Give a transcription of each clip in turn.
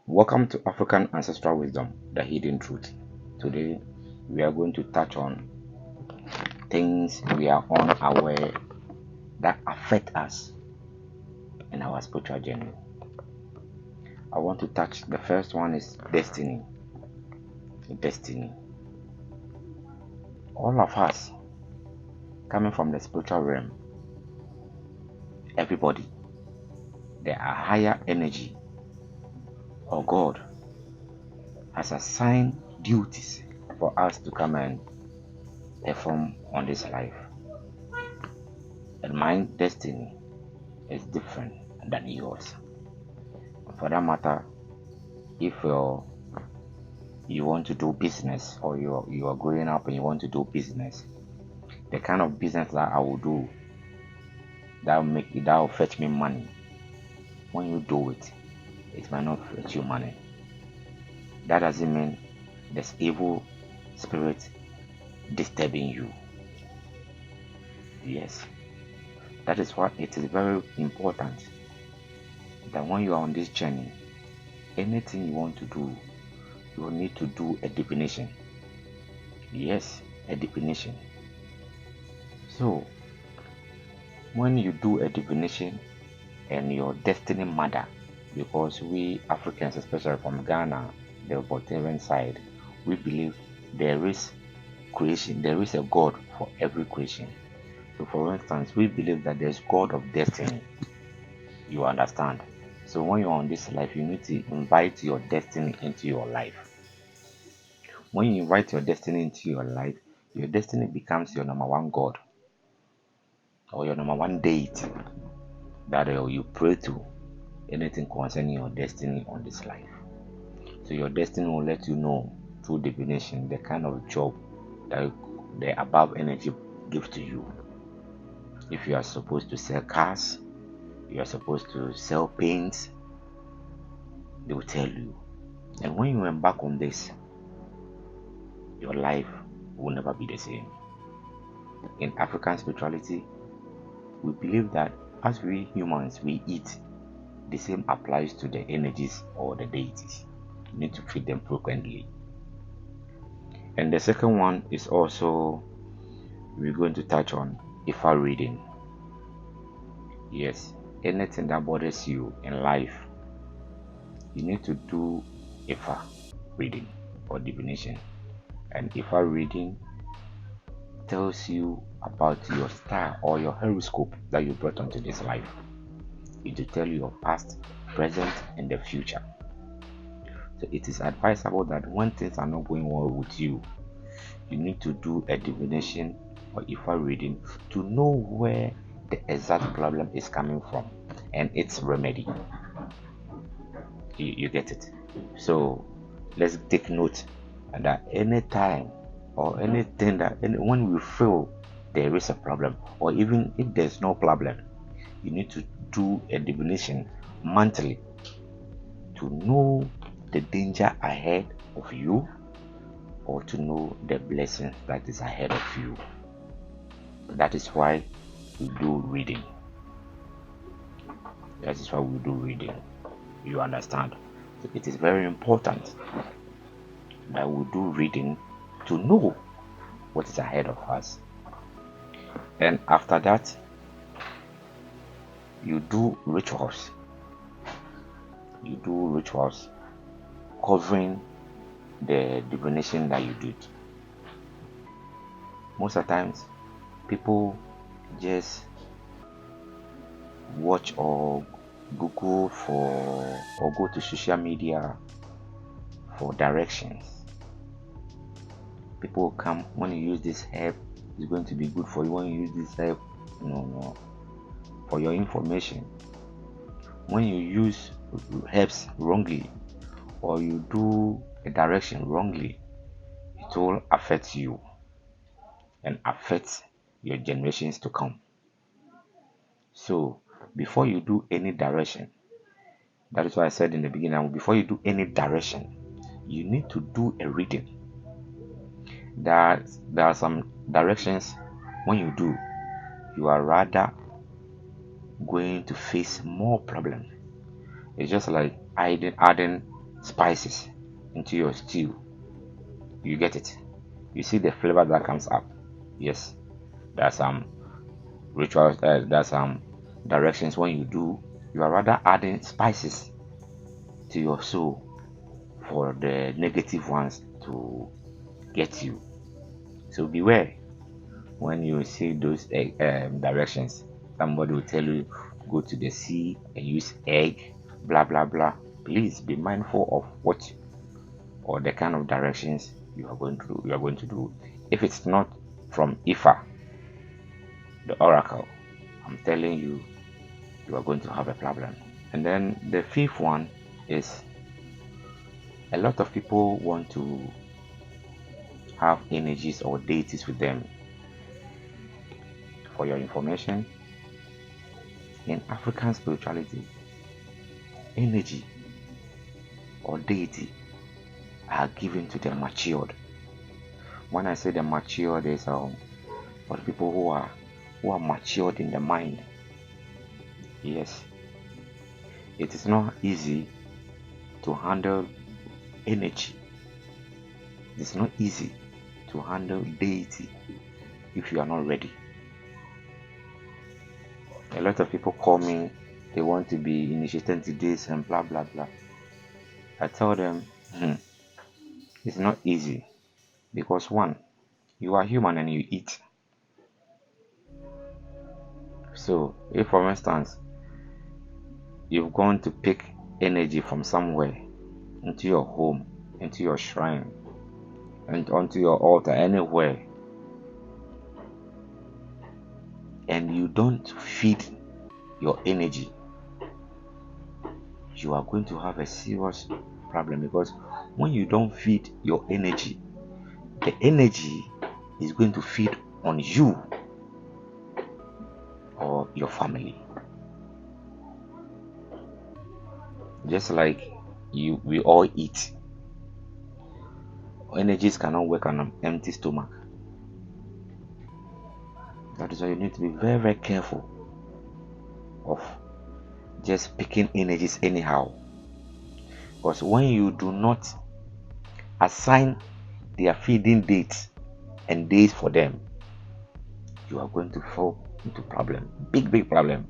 Welcome to African Ancestral Wisdom, the Hidden Truth. Today, we are going to touch on things we are unaware that affect us in our spiritual journey. I want to touch the first one is destiny. Destiny. All of us coming from the spiritual realm, everybody, there are higher energy or God has assigned duties for us to come and perform on this life. And my destiny is different than yours. For that matter, if you want to do business or you are growing up and you want to do business, the kind of business that I will do that will fetch me money. When you do it, it might not fetch you money. That doesn't mean there's evil spirit disturbing you. Yes, that is why it is very important that when you are on this journey, anything you want to do, you will need to do a divination. Yes, a divination. So when you do a divination and your destiny mother, because we Africans, especially from Ghana, the Voltarian side, we believe there is creation, there is a God for every creation. So for instance, we believe that there's God of destiny. You understand? So when you're on this life, you need to invite your destiny into your life. When you invite your destiny into your life, your destiny becomes your number one God or your number one deity that you pray to anything concerning your destiny on this life. So your destiny will let you know through divination the kind of job that the above energy gives to you. If you are supposed to sell cars, you are supposed to sell paints, they will tell you. And when you embark on this, your life will never be the same. In African spirituality, we believe that as we humans we eat, the same applies to the energies or the deities. You need to feed them frequently. And the second one is also we're going to touch on Ifa reading. Yes, anything that bothers you in life, you need to do Ifa reading or divination. And Ifa reading tells you about your star or your horoscope that you brought onto this life. It will tell you your past, present, and the future. So it is advisable that when things are not going well with you, you need to do a divination or Ifa reading to know where the exact problem is coming from and its remedy. You get it? So let's take note that any time or anything when we feel there is a problem, or even if there's no problem, you need to do a divination monthly to know the danger ahead of you or to know the blessing that is ahead of you. That is why we do reading. That is why we do reading. You understand? So it is very important that we do reading to know what is ahead of us. And after that, you do rituals. You do rituals covering the divination that you did. Most of the times, people just watch or Google for or go to social media for directions. People will come, when you use this herb, it's going to be good for you. When you use this herb, no. For your information, when you use herbs wrongly or you do a direction wrongly, it will affect you and affect your generations to come. So before you do any direction, that is why I said in the beginning, before you do any direction, you need to do a reading. There are some directions when you do, you are rather going to face more problems. It's just like adding spices into your stew. You get it? You see the flavor that comes up. Yes, there's some rituals, there's some directions when you do. You are rather adding spices to your soul for the negative ones to get you. So beware when you see those directions. Somebody will tell you go to the sea and use egg, blah blah blah. Please be mindful of what or the kind of directions you are going to do. If it's not from Ifa, the oracle, I'm telling you, you are going to have a problem. And then the fifth one is a lot of people want to have energies or deities with them. For your information, in African spirituality, energy or deity are given to the matured. When I say the matured, is for the people who are matured in the mind. Yes, it is not easy to handle energy. It's not easy to handle deity if you are not ready. A lot of people call me, they want to be initiated into this and blah blah blah. I tell them, it's not easy because one, you are human and you eat. So if for instance you've gone to pick energy from somewhere into your home, into your shrine, and onto your altar, anywhere, and you don't feed your energy, you are going to have a serious problem, because when you don't feed your energy, the energy is going to feed on you or your family. Just like we all eat. Energies cannot work on an empty stomach. That is why you need to be very, very careful of just picking energies anyhow. Because when you do not assign their feeding dates and days for them, you are going to fall into problem. Big problem.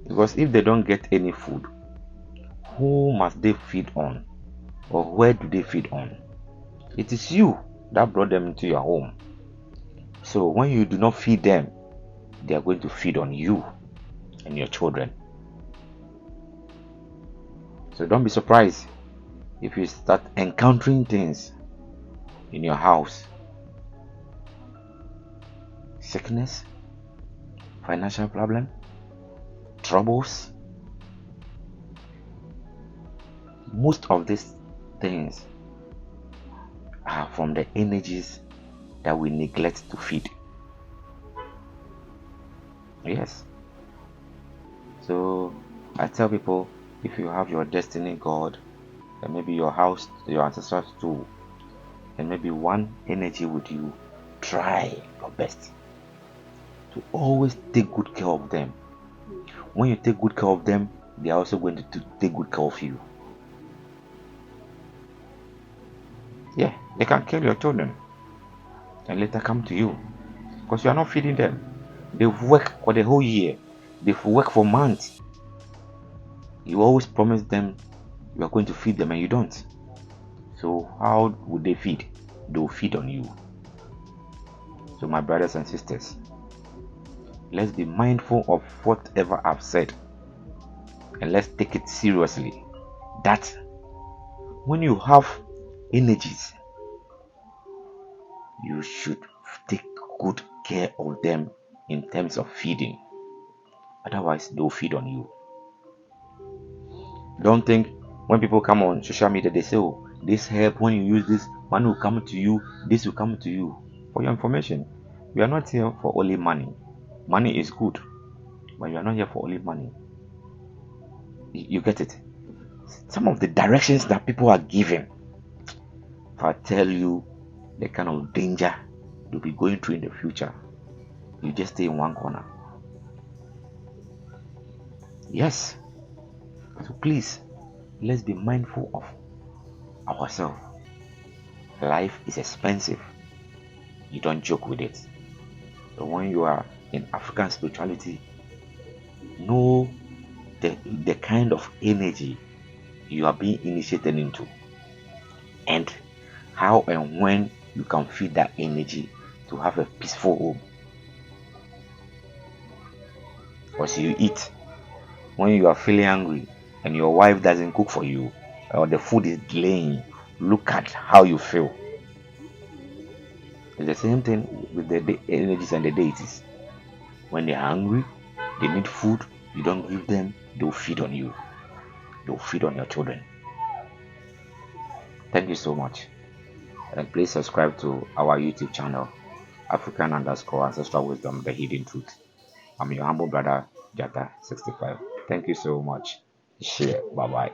Because if they don't get any food, who must they feed on? Or where do they feed on? It is you that brought them into your home. So when you do not feed them, they are going to feed on you and your children. So don't be surprised if you start encountering things in your house. Sickness, financial problem, troubles. Most of these things are from the energies that we neglect to feed. Yes. So I tell people, if you have your destiny God, and maybe your house, your ancestors too, and maybe one energy with you, try your best to always take good care of them. When you take good care of them, they are also going to take good care of you. Yeah, they can kill your children and later come to you because you are not feeding them. They've worked for the whole year, they've worked for months. You always promise them you are going to feed them and you don't. So how would they feed? They will feed on you. So my brothers and sisters, let's be mindful of whatever I've said, and let's take it seriously. That when you have energies, you should take good care of them in terms of feeding. Otherwise, they'll feed on you. Don't think when people come on social media, they say, oh, this help, when you use this, one will come to you, this will come to you. For your information, we are not here for only money. Money is good, but you are not here for only money. You get it? Some of the directions that people are giving, if I tell you the kind of danger you'll be going through in the future, you just stay in one corner. Yes. So please, let's be mindful of ourselves. Life is expensive. You don't joke with it. But when you are in African spirituality, know the kind of energy you are being initiated into, and how and when you can feed that energy to have a peaceful home. Because you eat when you are feeling hungry and your wife doesn't cook for you, or the food is delaying, look at how you feel. It's the same thing with the energies and the deities. When they're hungry, they need food, you don't give them, they'll feed on you, they'll feed on your children. Thank you so much. And please subscribe to our YouTube channel, African underscore ancestral wisdom, the hidden truth. I'm your humble brother, Jata65. Thank you so much. Share. Bye bye.